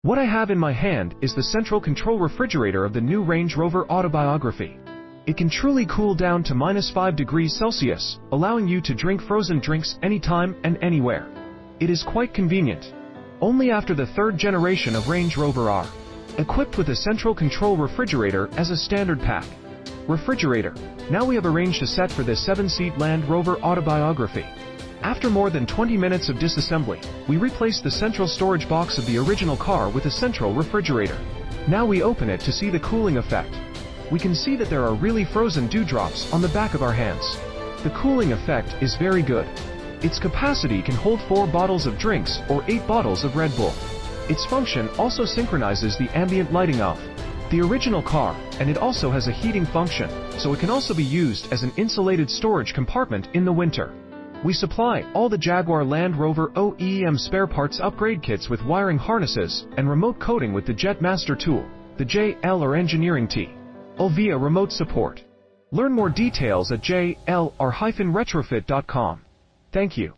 What I have in my hand is the central control refrigerator of the new Range Rover Autobiography. It can truly cool down to -5 degrees Celsius, allowing you to drink frozen drinks anytime and anywhere. It is quite convenient. Only after the third generation of Range Rover are equipped with a central control refrigerator as a standard pack. Refrigerator. Now we have arranged a set for this 7-seat Land Rover Autobiography. After more than 20 minutes of disassembly, we replaced the central storage box of the original car with a central refrigerator. Now we open it to see the cooling effect. We can see that there are really frozen dewdrops on the back of our hands. The cooling effect is very good. Its capacity can hold 4 bottles of drinks or 8 bottles of Red Bull. Its function also synchronizes the ambient lighting of the original car, and it also has a heating function, so it can also be used as an insulated storage compartment in the winter. We supply all the Jaguar Land Rover OEM spare parts upgrade kits with wiring harnesses and remote coding with the Jet Master tool, the JL or Engineering T. via remote support. Learn more details at jl-retrofit.com. Thank you.